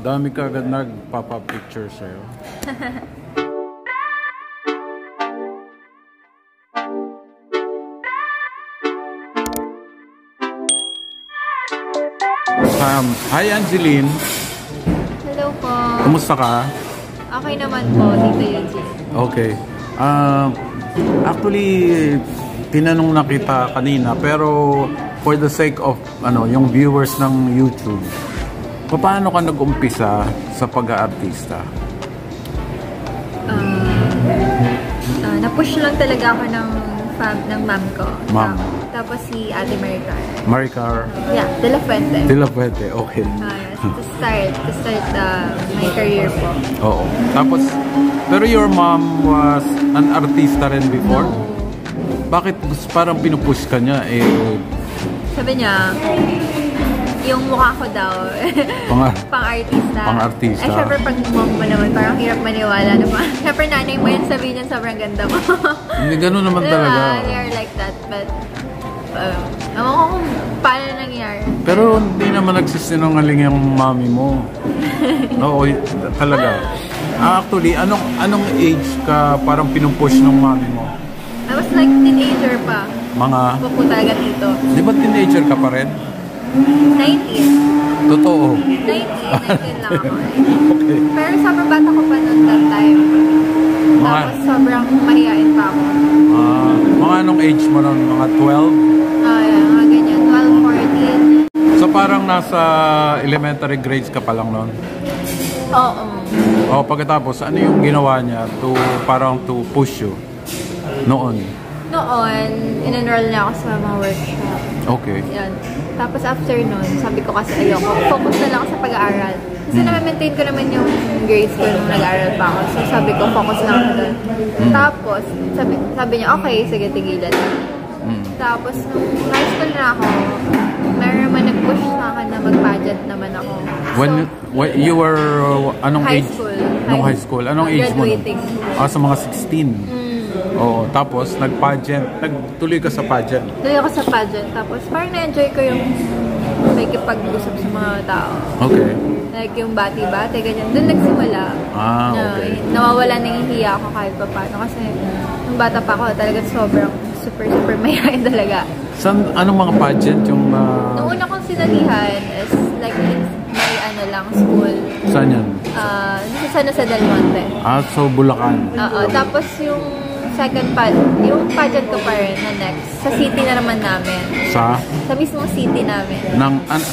Dami ka agad nagpapa-picture sa'yo. Hi Angeline. Hello po. Kumusta ka? Okay naman po, Tito Eugene. Okay. Actually, tinanong na kita kanina, pero for the sake of yung viewers ng YouTube, paano ka nag-umpisa sa pag-aartista? Na-push lang talaga ako ng mom ko. Mom. Tapos si Ate Maricar. Maricar? Yeah, De La Fuente. De La Fuente, okay. To start my career po. Oo. Tapos, pero your mom was an artista rin before? No. Bakit parang pinupush ka niya? Sabi niya, yung mukha ko daw, pang-artista. Pang-artista. Eh, syempre pag mom mo naman, parang hirap maniwala naman. Syempre nanay mo yan, sabihin niyan, sobrang ganda mo. Hindi, ganun naman talaga. They are like that, but ewan ko kung paano nangyari. Pero hindi naman nagsisinungaling yung mami mo. Oo, talaga. Actually, anong age ka parang pinupush ng mami mo? I was like teenager pa. Mga? Pupo talaga dito. Di ba teenager ka pa rin? 19. Totoo. 19 lang ako. Okay. Pero sobrang bata ko pa noon that time. Tapos sobrang mahihain pa ako. Mga anong age mo nun? Mga 12? Yeah, mga ganyan. 12, 14. So parang nasa elementary grades ka pa lang nun? Oo. O pagkatapos, ano yung ginawa niya parang to push you noon? Noon, in-enroll na ako sa mga workshop. Okay. Yan. Tapos after nun, sabi ko kasi ayoko, focus na lang ako sa pag-aaral. Kasi na-maintain ko naman yung grades ko nung nag-aaral pa ako. So sabi ko, focus lang ako doon. Tapos, sabi niya, okay, sige, tigilan. Tapos, nung high school na ako, meron naman nag-push sa akin na mag-pageant naman ako. When you were, anong high age? School. Nung high school. Anong age mo? Graduating. Sa mga 16. Oo, tapos nag-pageant. Nagtuloy ka sa pageant. Tuloy ako sa pageant. Tapos parang na-enjoy ko yung makikipag-usap sa mga tao. Okay. Like yung bati-bati, ganyan. Doon nagsimula. Okay. Nawawala nang hihiya ako kahit pa paano. Kasi nung bata pa ako, talaga sobrang super mayayain talaga. Anong mga pageant yung... Nung una kong sinalihan is like may lang, school. Saan yan? Sa San Jose del Monte. So Bulacan. Oo. Tapos yung second yung pageant ko pa rin na next, sa city na naman namin. Sa mismong city namin.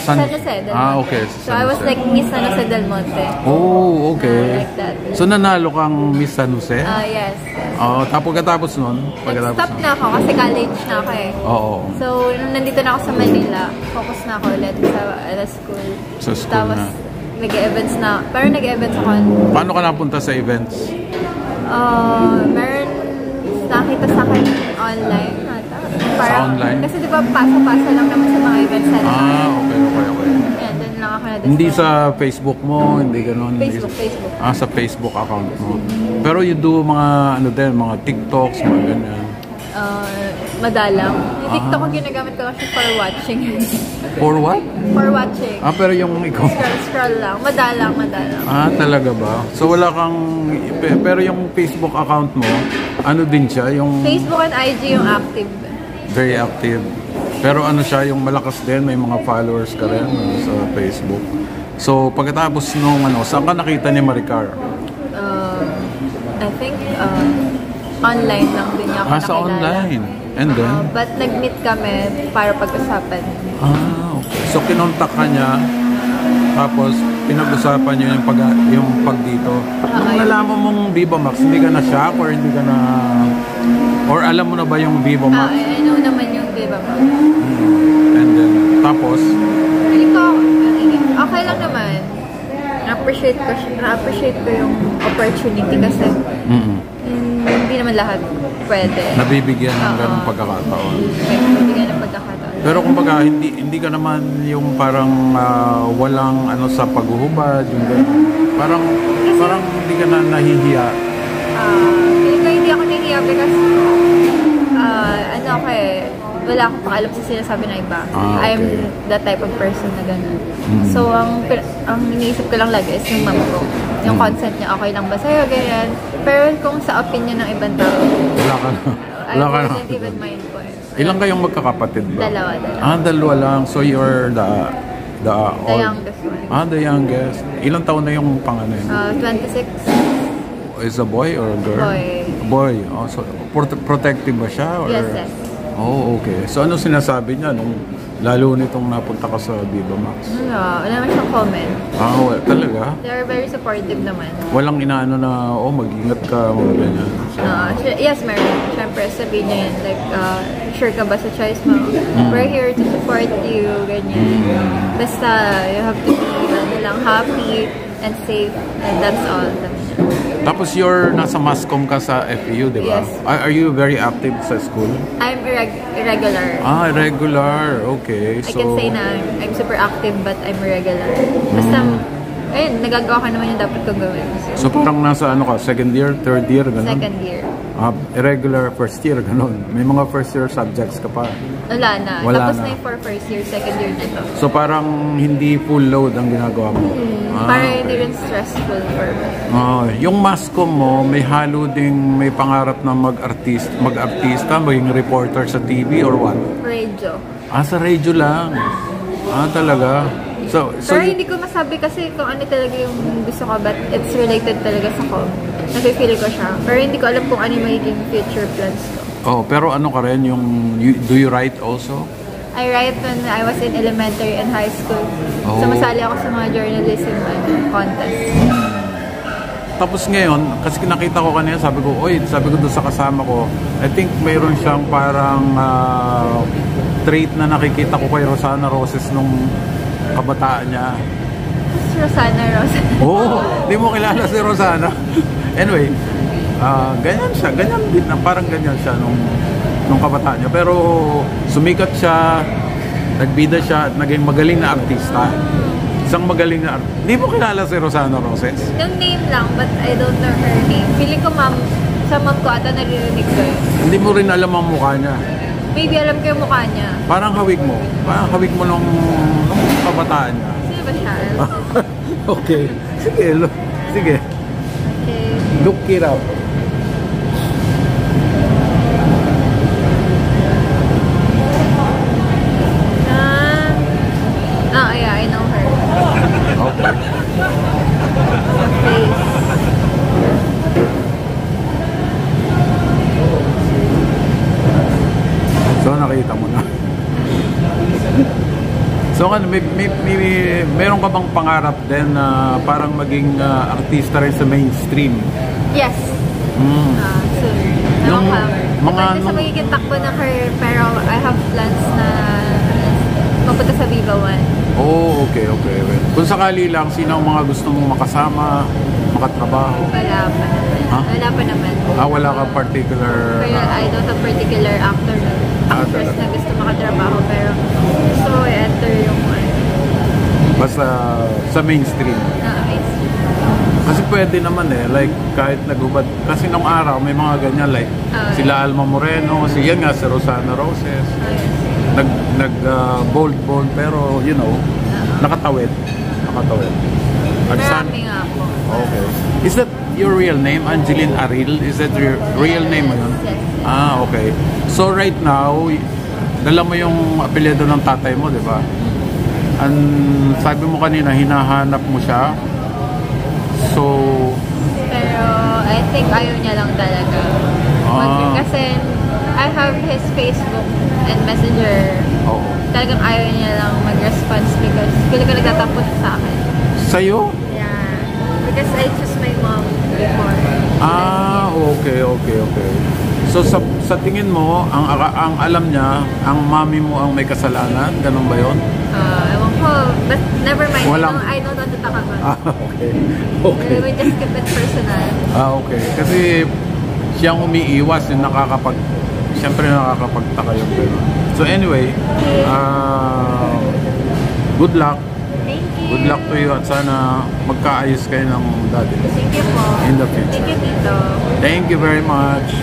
San Jose del Monte. Okay. So I was like Miss San Jose del Monte. Oh, okay. Like that. So nanalo kang Miss San Jose? Yes. Tapos nun? Nag-stop na ako kasi college na ako eh. Oo. So, nung nandito na ako sa Manila, focus na ako ulit sa school. Sa school tapos, na? nag-events na. Pero nag-events ako. Paano ka napunta sa events? Meron nakita sa akin online. Sa online? Kasi di ba pasa-pasa lang naman sa mga events na okay. Yan, doon lang ako na-discover. Hindi sa Facebook mo, hindi ganun? Facebook. Sa Facebook account mo. Pero you do mga mga TikToks, mga ganyan? Madalang. Yung TikTok ko ginagamit ko kasi for watching. For what? For watching. Pero yung ikaw? Scroll lang. Madalang. Talaga ba? So wala kang... Pero yung Facebook account mo, ano din siya? Yung Facebook and IG yung active. Very active. Pero ano siya, yung malakas din, may mga followers ka rin sa Facebook. So pagkatapos nung saan ka nakita ni Maricar? I think online lang din niya ako nakilala. Sa online? And then? But nag-meet kami para pag-usapan. Okay. So kinontak ka niya, tapos pinag-usapan niyo yung pag dito. Nung nalaman mong Viva Max, hindi ka na-shock or hindi ka na... Or alam mo na ba yung Viva Max? I know naman yung Viva Max. And then, tapos? Okay lang naman. Na-appreciate ko yung opportunity kasi hindi naman lahat pwede. Nabibigyan ng ganung pagkakataon. Nabibigyan ng pagkakataon. Pero kumbaga, hindi ka naman yung parang walang sa paghuhubad, yung parang hindi ka na nahihiya. Hindi ako nahihiya because wala akong pakialam sa sinasabi ng iba. Okay. I'm the type of person na gano'n. So, ang iniisip ko lang lagi is yung mom ko. Yung consent niya, okay lang ba sa'yo, ganyan. Pero kung sa opinion ng ibang tao, Wala ka na. I Wala ka na. wouldn't even mind po. Ilang kayong magkakapatid ba? Dalawa. Dalawa lang. So you're the The old- youngest one. The youngest. Ilang taon na yung panganay mo? 26. Is a boy or a girl? Boy. Boy. Oh, so protective ba siya? Or? Yes. Oh, okay. So ano sinasabi niya nung lalo nitong napunta ka sa Viva Max? Wala naman siyang comment. Well, talaga? They are very supportive naman. Walang inaano na, mag-ingat ka, mga ganyan. Yes, meron. Siyempre, sabihin niya yun, like, sure ka ba sa choice mo? We're here to support you, ganyan. Basta, you have to be happy and safe, and that's all. Tapos nasa Mascom ka sa FEU, di ba? Yes. Are you very active sa school? I'm irregular. Regular. Okay. I can say na I'm super active, but I'm irregular. Basta, ayun, nagagawa ka naman yung dapat kong gawin. So parang nasa second year, third year, gano'n? Second year. Irregular first year, gano'n. May mga first year subjects ka pa. Wala na. Wala Tapos na. na yung for first year, second year na to. So parang hindi full load ang ginagawa mo? Para hindi rin stressful for me. Yung Mascom mo, may halo ding may pangarap na mag-artista, maging reporter sa TV or what? Radio. Sa radio lang. Talaga. So Pero hindi ko masabi kasi kung ano talaga yung gusto ko, but it's related talaga sa com. Nafe-feel ko siya. Pero hindi ko alam kung ano yung magiging future plans ko. pero ano ka rin, do you write also? I write when I was in elementary and high school. Sumasali ako sa mga journalism contest. Tapos ngayon, kasi nakita ko kanina, sabi ko doon sa kasama ko, I think mayroon siyang parang trait na nakikita ko kay Rosana Roses nung kabataan niya. Rosana Roses. Di mo kilala si Rosana. Anyway, ganyan siya, ganyan din, parang ganyan siya nung kabataan niya. Pero sumikat siya, nagbida siya, at naging magaling na artista. Isang magaling na artista. Di mo kilala si Rosana Roses? Yung name lang, but I don't know her name. Feeling ko sa mom ko ata naririnig ko yun. Hindi mo rin alam ang mukha niya. Maybe alam ko yung mukha niya. Parang hawig mo nung kabataan niya. Sino ba siya? Okay. Sige. Okay. Look it up. Yeah, I know her. Okay. Face. So nakita mo na. So meron ka bang pangarap din na parang maging artista rin sa mainstream? Yes. Soon. Depende sa magiging takbo ng career, pero I have plans na mapunta sa Viva One. Okay. Kung sakali lang, sino ang mga gusto mong makasama, makatrabaho? Wala pa naman. Wala pa naman. Wala ka particular... Kaya I don't have particular actor na actress na gusto makatrabaho, pero gusto ko i-enter yung basta sa mainstream. amazing. Kasi pwede naman like kahit naghubad. Kasi nung araw may mga ganyan like sila Alma Moreno, si Rosana Roses. Bold pero nakatawid. Marami nga po. Okay. Is that your real name, Angeline Aril? Is that your real name mo yun? Yes. Okay. So right now, dala mo yung apelyido ng tatay mo, di ba? Sabi mo kanina, hinahanap mo siya. So... Pero I think ayaw niya lang talaga. Kasi I have his Facebook and Messenger. Talagang ayaw niya lang mag-response because pili ko nagtatapos sa akin. Sa'yo? Yeah. Because I choose my mom before. Okay. So sa tingin mo, ang alam niya, ang mami mo ang may kasalanan? Ganun ba yun? Ewan ko. But never mind. Walang... I don't want to talk about it. Okay. We just keep it personal. Okay. Kasi siyang umiiwas, siyempre nakakapagtaka yung gano'n. So anyway, good luck. Thank you. Good luck to you at sana magkaayos kayo ng daddy Thank you po. in the future. Thank you, Tito. Thank you very much.